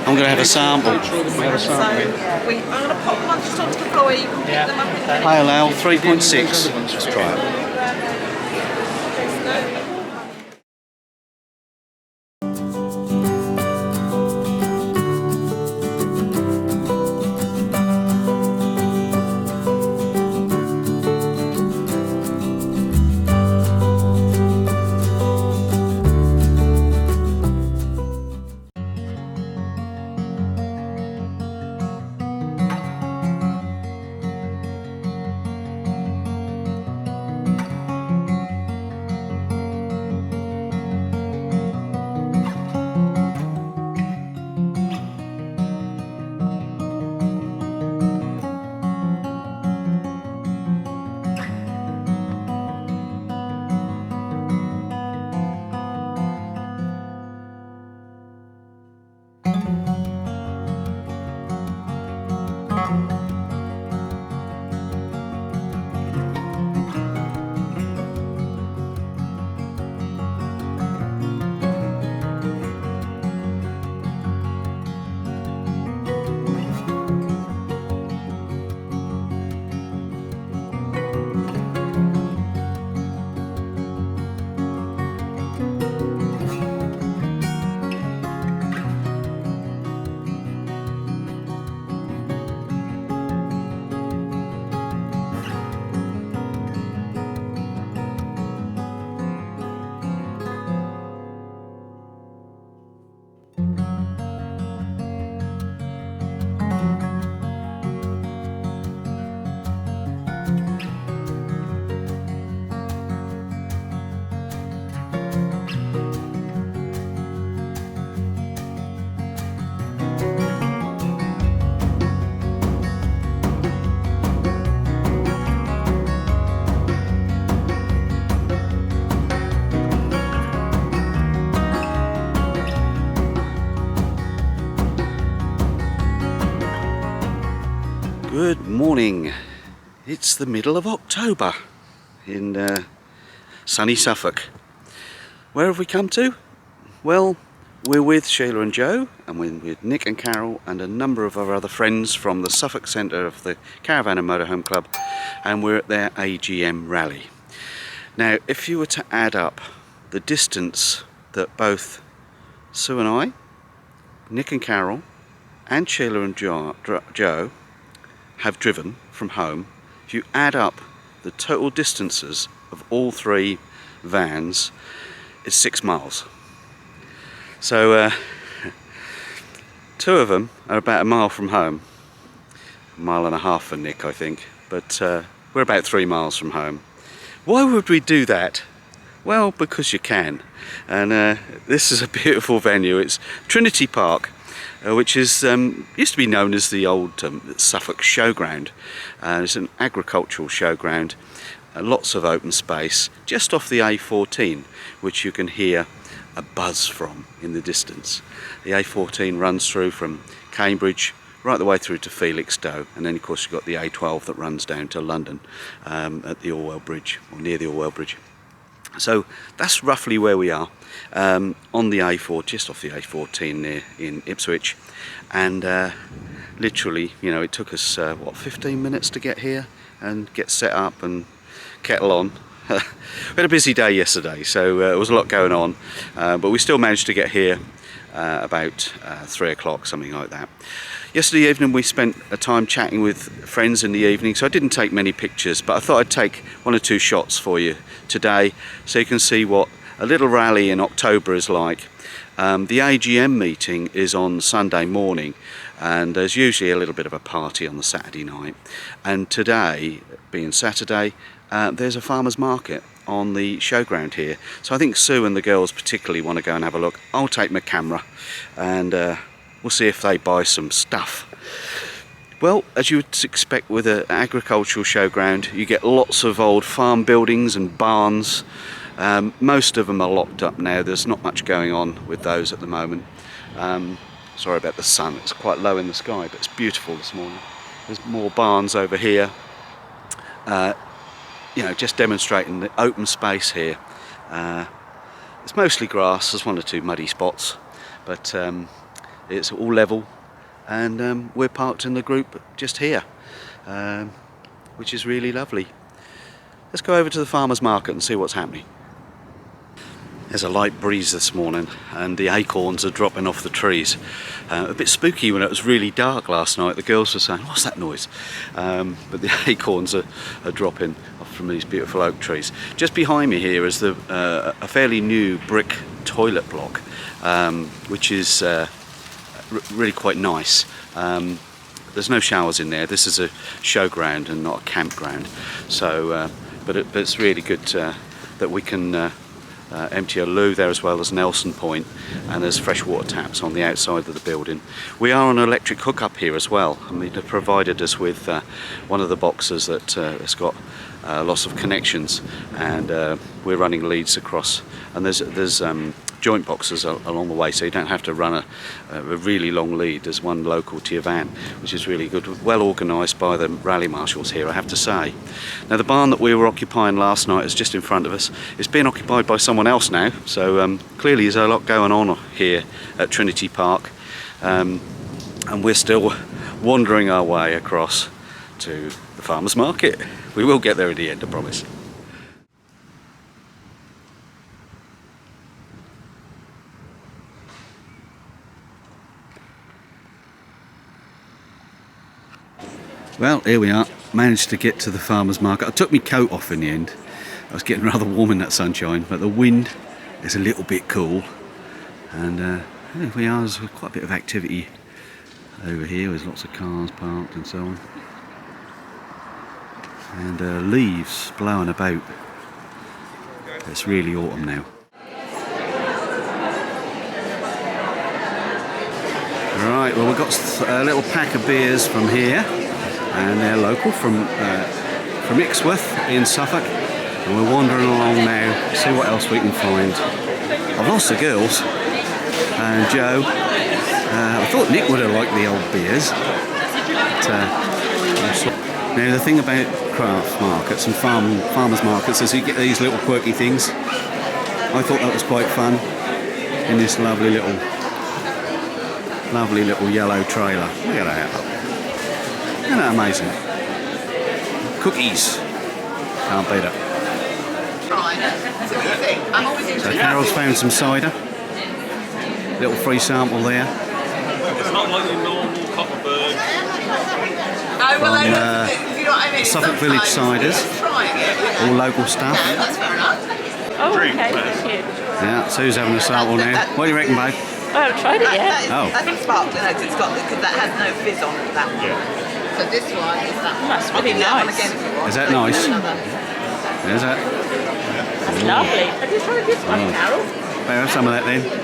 I'm going to have a sample. I'm going to pop one just onto the floor. You can pick them up in a minute. ILL 3.6. Let's try it. Good morning. It's the middle of October in sunny Suffolk. Where have we come to? Well, we're with Sheila and Joe, and we're with Nick and Carol and a number of our other friends from the Suffolk Centre of the Caravan and Motorhome Club, and we're at their AGM rally. Now, if you were to add up the distance that both Sue and I, Nick and Carol, and Sheila and Joe have driven from home, if you add up the total distances of all three vans, it's 6 miles. So two of them are about a mile from home, a mile and a half for Nick, I think, but we're about 3 miles from home. Why would we do that? Well, because you can, and this is a beautiful venue. It's Trinity Park, which is used to be known as the old Suffolk Showground. It's an agricultural showground, lots of open space, just off the A14, which you can hear a buzz from in the distance. The A14 runs through from Cambridge right the way through to Felixstowe, and then of course you've got the A12 that runs down to London at the Orwell Bridge, or near the Orwell Bridge. So that's roughly where we are, on the A4, just off the A14 near in Ipswich, and literally, you know, it took us what, 15 minutes to get here and get set up and kettle on. We had a busy day yesterday, so there was a lot going on, but we still managed to get here about 3 o'clock, something like that. Yesterday evening we spent a time chatting with friends in the evening, so I didn't take many pictures, but I thought I'd take 1 or 2 shots for you today so you can see what a little rally in October is like. The AGM meeting is on Sunday morning, and there's usually a little bit of a party on the Saturday night, and today, being Saturday, there's a farmer's market on the showground here, so I think Sue and the girls particularly want to go and have a look. I'll take my camera and we'll see if they buy some stuff. Well, as you would expect with an agricultural showground, you get lots of old farm buildings and barns. Most of them are locked up now. There's not much going on with those at the moment. Sorry about the sun, it's quite low in the sky, but it's beautiful this morning. There's more barns over here, you know, just demonstrating the open space here. It's mostly grass, there's 1 or 2 muddy spots, but It's all level, and we're parked in the group just here, which is really lovely. Let's go over to the farmer's market and see what's happening. There's a light breeze this morning and the acorns are dropping off the trees. A bit spooky when it was really dark last night. The girls were saying, what's that noise? But the acorns are dropping off from these beautiful oak trees. Just behind me here is a fairly new brick toilet block, which is really quite nice. There's no showers in there. This is a showground and not a campground. So, but it's really good that we can empty a loo there, as well as Nelson Point, and there's freshwater taps on the outside of the building. We are on an electric hookup here as well. I mean, they've provided us with one of the boxes that has got lots of connections, and we're running leads across, and there's joint boxes along the way, so you don't have to run a really long lead. There's one local to your van, which is really good. Well organised by the rally marshals here, I have to say. Now, the barn that we were occupying last night is just in front of us. It's being occupied by someone else now, so clearly there's a lot going on here at Trinity Park, and we're still wandering our way across to the farmer's market. We will get there in the end, I promise. Well, here we are, managed to get to the farmer's market. I took my coat off in the end. I was getting rather warm in that sunshine, but the wind is a little bit cool. And here we are, there's quite a bit of activity over here. There's lots of cars parked and so on. And leaves blowing about. It's really autumn now. Right, well, we've got a little pack of beers from here. And they're local from Ixworth in Suffolk, and we're wandering along now to see what else we can find. I've lost the girls and Joe. I thought Nick would have liked the old beers. But, now the thing about craft markets and farmers markets is you get these little quirky things. I thought that was quite fun in this lovely little yellow trailer. Look at that. Isn't that amazing? Cookies. Can't beat it. So Carol's found some cider. Little free sample there. It's not like your normal Copperberg. From Suffolk Village ciders. All local stuff. Oh, okay, thank you. Yeah, Sue's having a sample now. What do you reckon, babe? I haven't tried it yet. Oh. I think sparkling, because that has no fizz on it. That. Yeah. So this one is that. That's really nice. Is that nice? Is that? That's lovely. Have you tried this one, Carol? Better have some of that then. That's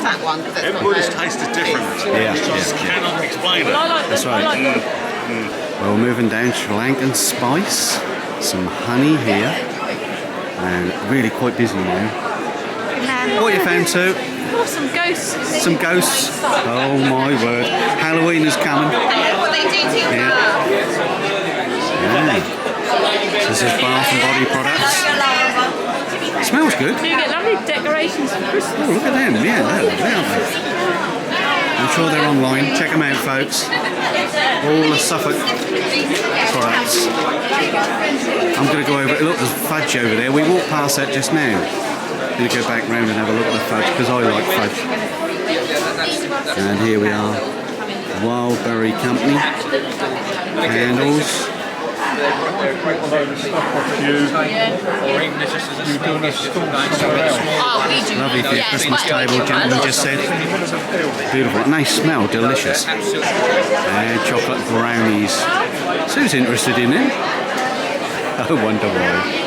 that one. Everybody's taste is different. Yeah, You just cannot explain it. I like That's right. Well, we're moving down Sri Lankan spice. Some honey here. And really quite busy now. What you found, Sue? Oh, some ghosts. Some ghosts. Oh my word. Halloween is coming. Yeah. This is bath and body products. Smells good. You get lovely decorations for Christmas. Oh, look at them. Yeah, they're lovely, aren't they? I'm sure they're online. Check them out, folks. All the Suffolk products. I'm going to go over it. Look, there's fudge over there. We walked past that just now. I'm going to go back round and have a look at the fudge because I like fudge. And here we are, Wildberry Company, candles. Lovely for your Christmas table, gentleman just said. Beautiful, and they smell delicious. And chocolate brownies. Sue's interested in it. I wonder why.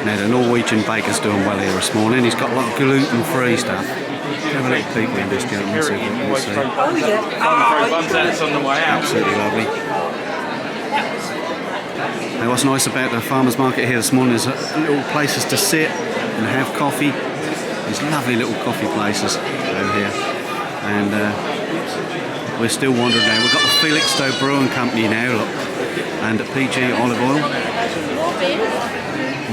Now the Norwegian baker's doing well here this morning. He's got a lot of gluten-free stuff. Have a little peek in this gentleman, see what you can see. Absolutely lovely. Now what's nice about the farmer's market here this morning is little places to sit and have coffee. These lovely little coffee places over here. And we're still wandering now. We've got the Felixstowe Brewing Company now, look. And PG olive oil.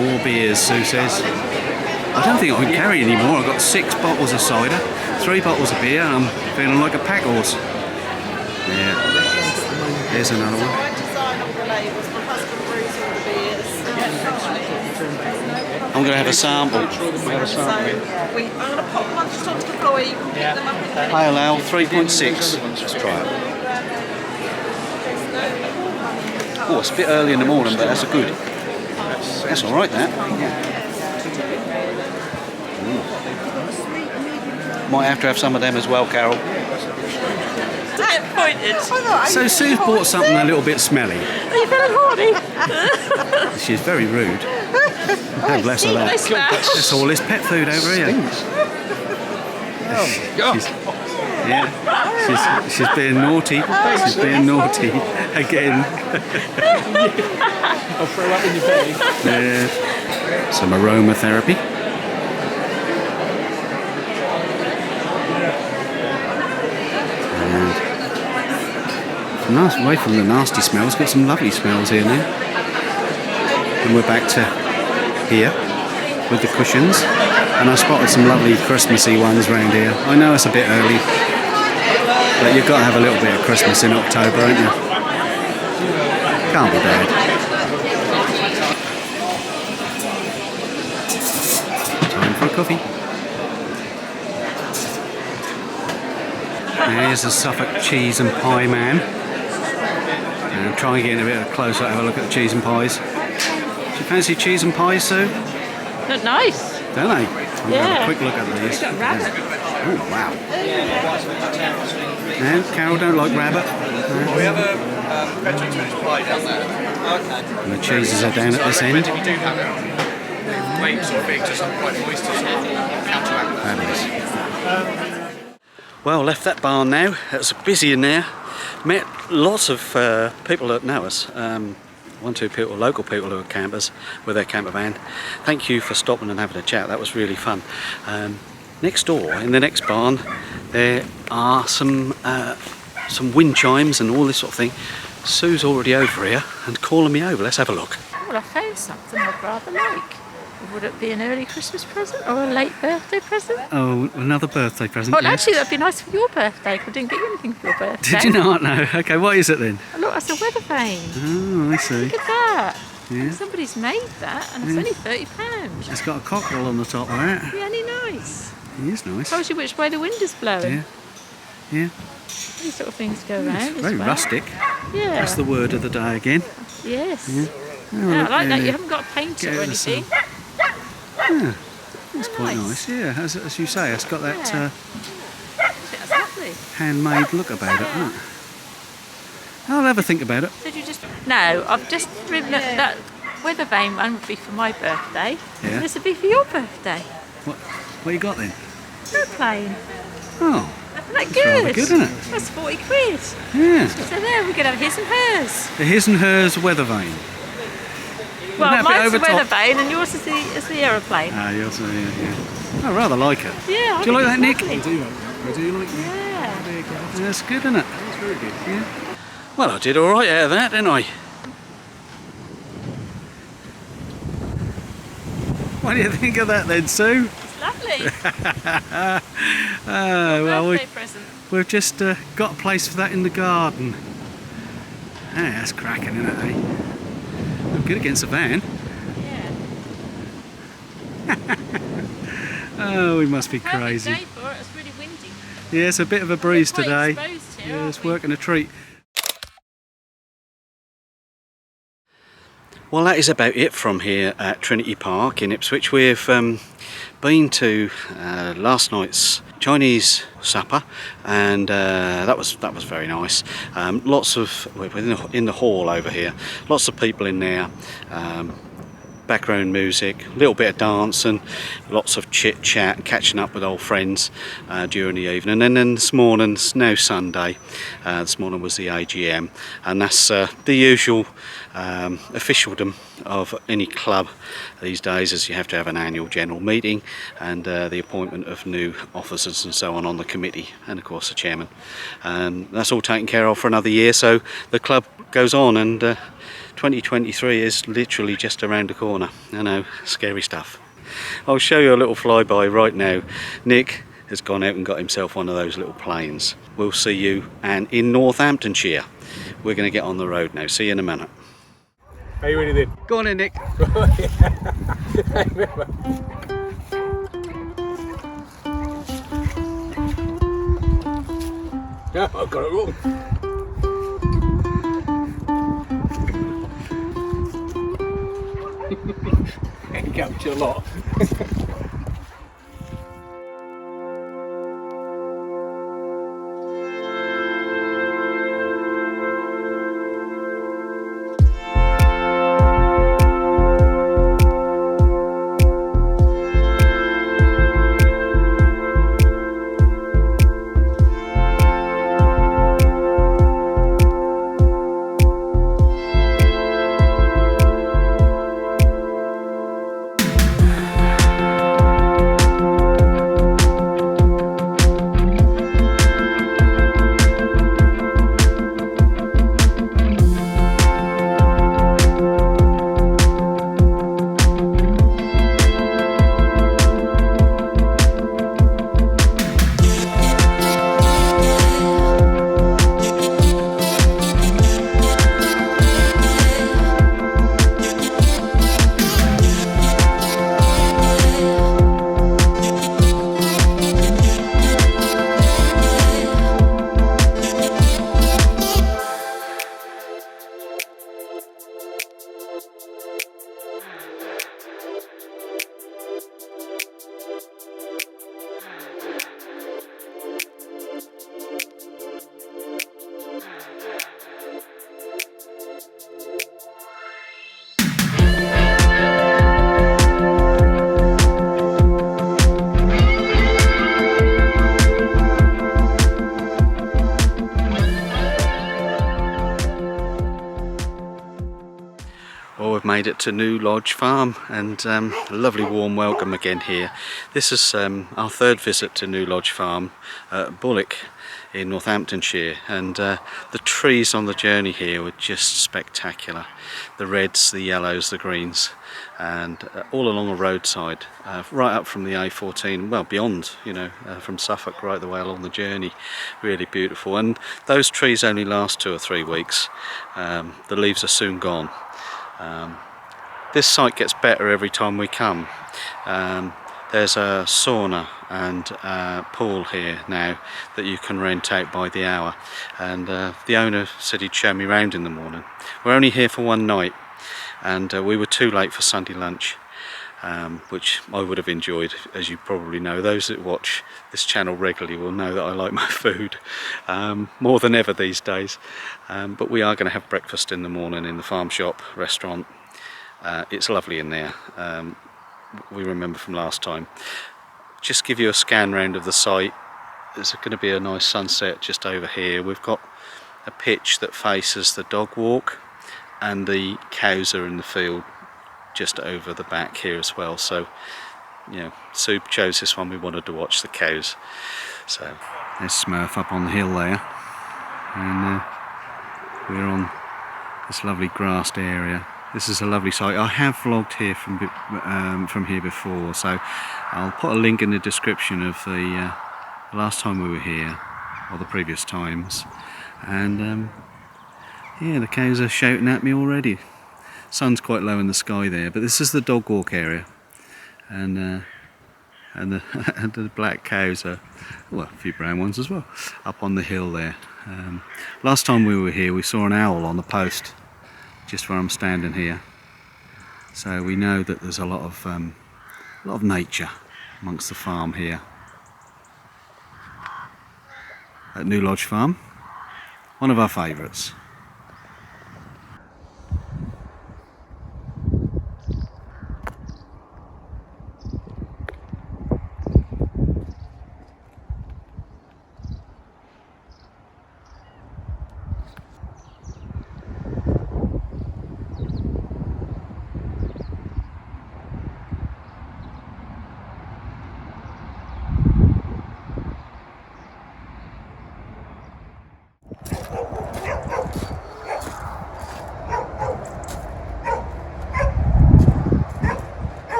More beers, Sue says. I don't think I can carry any more. I've got 6 bottles of cider, 3 bottles of beer, and I'm feeling like a pack horse. Yeah. Here's another one. I design all the labels. My husband brews all the beers. I'm going to have a sample. I'm going to pop one just onto the floor. You can pick them up in the Pale Ale 3.6. Let's try it. Oh, it's a bit early in the morning, but that's a good. That's all right, that. Might have to have some of them as well, Carol. So Sue's bought something a little bit smelly. Are you feeling horny? She's very rude. Oh, bless her. That's all this pet food over here. She's being naughty. She's being naughty again. I'll throw up in your belly. Yeah. Some aromatherapy. Nice, away from the nasty smells, got some lovely smells here now. And we're back to here with the cushions, and I spotted some lovely Christmassy ones around here. I know it's a bit early, but you've got to have a little bit of Christmas in October, haven't you? Can't be bad. Time for a coffee. There's the Suffolk cheese and pie man. And try and get in a bit closer, have a look at the cheese and pies. Do you fancy cheese and pies, Sue? Look nice. Don't they? We'll have a quick look at these. Got rabbit. Oh, wow. No, Carol don't like rabbit. No. We have a vegetarian pie down there. Okay. And the cheeses are down at this end. We do have it. Grapes or figs or something quite moist to counteract that. Fabulous. Well, left that barn now. It's busy in there. Met lots of people that know us. 1, 2 people, local people who are campers with their camper van. Thank you for stopping and having a chat. That was really fun. Next door, in the next barn, there are some wind chimes and all this sort of thing. Sue's already over here and calling me over. Let's have a look. Well, I found something I'd rather like. Would it be an early Christmas present or a late birthday present? Oh, another birthday present. Well, yeah. actually, that'd be nice for your birthday. I didn't get you anything for your birthday. Did you not know? Okay, what is it then? Oh, look, that's a weather vane. Oh, I see. Look at that. Yeah. Somebody's made that, and it's only £30. It's got a cockerel on the top of it. Yeah, any nice. It is nice. Tells you which way the wind is blowing. Yeah. Yeah. These sort of things go around It's as very well. rustic. Yeah. That's the word of the day again. Yes. Yeah. Oh, Yeah, I look like that. there. You haven't got to paint it or Get anything. Yeah. That's quite nice. nice. Yeah, as you say, it's got that Yeah. That's lovely. handmade look about it, hasn't it? I'll have a think about it. Did you just? No, I've just written that weather vane one would be for my birthday. Yeah. And this would be for your birthday. What you got then? Airplane. Oh, Isn't that rather good? good, isn't it? That's 40 quid. yeah. So there, we could have his and hers. The his and hers weather vane. Well, that a bit mine's the over top? weather vane and yours is the aeroplane. Ah, yours, yeah. I rather like it. Yeah. I Do you like think that, Nick? it's I do like that. I do like that. Yeah. That's good, isn't it? That's very good. Yeah. Well, I did all right out of that, didn't I? What do you think of that then, Sue? It's lovely. Well, Birthday present. we've just got a place for that in the garden. Hey, that's cracking, isn't it, eh? Look good against the van. Yeah. Oh, we must be Perfect crazy. day for it. It's really windy. Yeah, it's a bit of a breeze We're quite today. exposed here, Yeah, aren't it's we? working a treat. Well, that is about it from here at Trinity Park in Ipswich. We've been to last night's Chinese supper, and that was very nice. Lots of in the hall over here, lots of people in there. Background music, a little bit of dancing, lots of chit chat, catching up with old friends during the evening. And then this morning, it's now Sunday, this morning was the AGM, and that's the usual officialdom of any club these days, as you have to have an annual general meeting and the appointment of new officers and so on the committee, and of course the chairman. That's all taken care of for another year, so the club goes on, and 2023 is literally just around the corner. I know, scary stuff. I'll show you a little flyby right now. Nick has gone out and got himself one of those little planes. We'll see you in Northamptonshire. We're going to get on the road now. See you in a minute. Are you ready then? Go on in, Nick. Yeah, I've got it wrong. Ain't captured a lot. Well, we've made it to New Lodge Farm, and a lovely warm welcome again here. This is our third visit to New Lodge Farm at Bullock in Northamptonshire, and the trees on the journey here were just spectacular. The reds, the yellows, the greens, and all along a roadside, right up from the A14, well beyond, you know, from Suffolk right the way along the journey. Really beautiful, and those trees only last 2 or 3 weeks. The leaves are soon gone. This site gets better every time we come. There's a sauna and pool here now that you can rent out by the hour, and the owner said he'd show me around in the morning. We're only here for one night, and we were too late for Sunday lunch, which I would have enjoyed. As you probably know, those that watch this channel regularly will know that I like my food more than ever these days. But we are going to have breakfast in the morning in the farm shop restaurant. It's lovely in there. We remember from last time. Just give you a scan round of the site. There's going to be a nice sunset just over here. We've got a pitch that faces the dog walk, and the cows are in the field just over the back here as well. So, you know, Sue chose this one. We wanted to watch the cows. So there's Smurf up on the hill there, and we're on this lovely grassed area. This is a lovely site. I have vlogged here from here before, so I'll put a link in the description of the last time we were here, or the previous times. And yeah, the cows are shouting at me already. Sun's quite low in the sky there, but this is the dog walk area, and the and the black cows are, well, a few brown ones as well, up on the hill there. Last time we were here, we saw an owl on the post just where I'm standing here, so we know that there's a lot of nature amongst the farm here at New Lodge Farm. One of our favourites.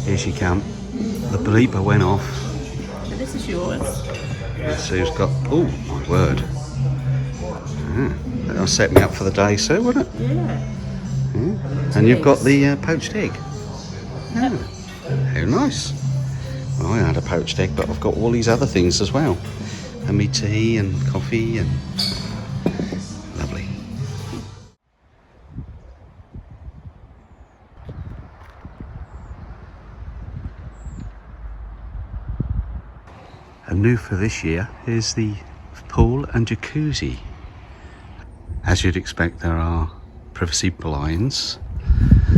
Here she come. The bleeper went off. So this is yours. Let's see who's got... Oh, my word. That'll set me up for the day, Sue, wouldn't it? Yeah. And you've got the poached egg. Yeah. How nice. Well, I had a poached egg, but I've got all these other things as well. And me tea and coffee and... Lovely. And new for this year is the pool and jacuzzi. As you'd expect, there are privacy blinds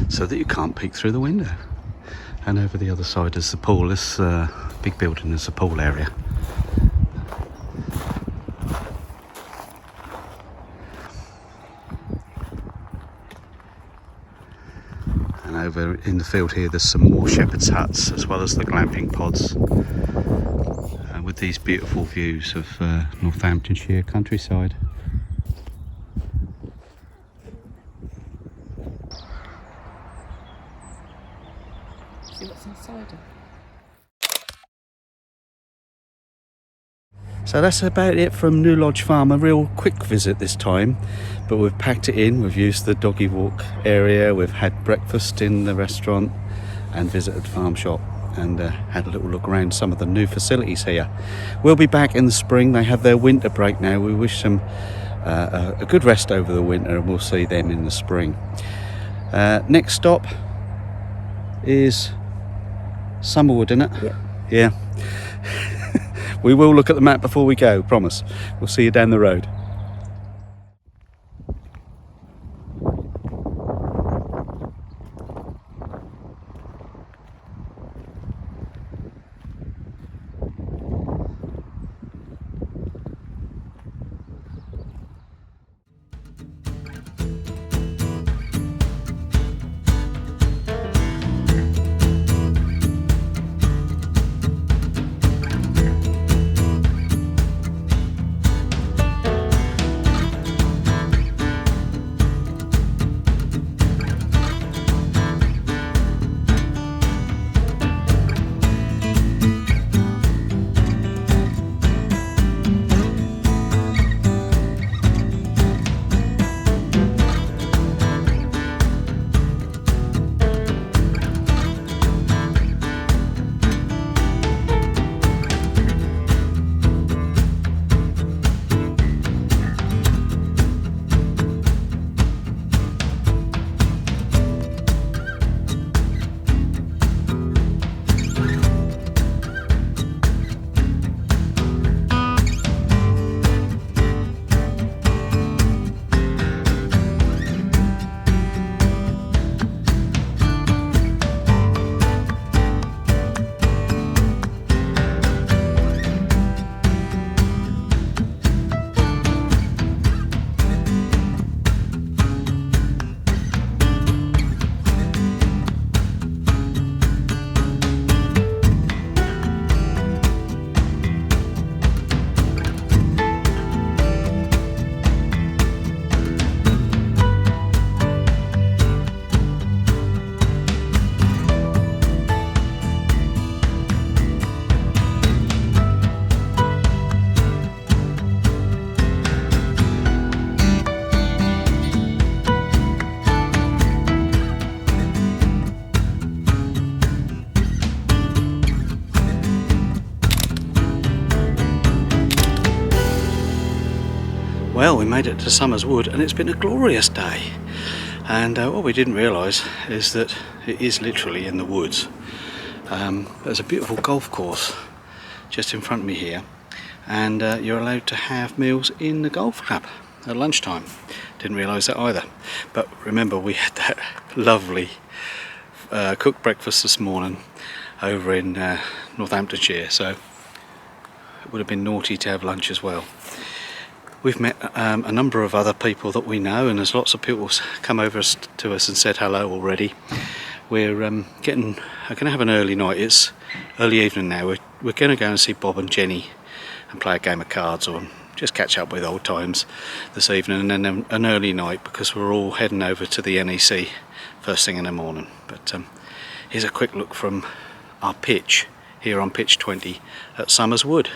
so that you can't peek through the window. And over the other side is the pool. This big building is the pool area. And over in the field here, there's some more shepherd's huts as well as the glamping pods with these beautiful views of Northamptonshire countryside. See what's inside them. So that's about it from New Lodge Farm. A real quick visit this time, but we've packed it in. We've used the doggy walk area, we've had breakfast in the restaurant and visited Farm Shop and had a little look around some of the new facilities here. We'll be back in the spring. They have their winter break now. We wish them a good rest over the winter, and we'll see them in the spring. Next stop is Somers Wood, isn't it? Yeah. We will look at the map before we go, promise. We'll see you down the road. Well, we made it to Somers Wood and it's been a glorious day. And what we didn't realise is that it is literally in the woods. There's a beautiful golf course just in front of me here, and you're allowed to have meals in the golf club at lunchtime. Didn't realise that either. But remember, we had that lovely cooked breakfast this morning over in Northamptonshire, so it would have been naughty to have lunch as well. We've met a number of other people that we know, and there's lots of people come over to us and said hello already. We're going to have an early night. It's early evening now. We're going to go and see Bob and Jenny and play a game of cards or just catch up with old times this evening, and then an early night because we're all heading over to the NEC first thing in the morning. But here's a quick look from our pitch here on pitch 20 at Somers Wood.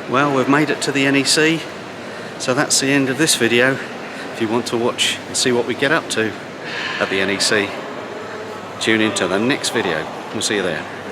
Well, we've made it to the NEC, so that's the end of this video. If you want to watch and see what we get up to at the NEC, tune in to the next video. We'll see you there.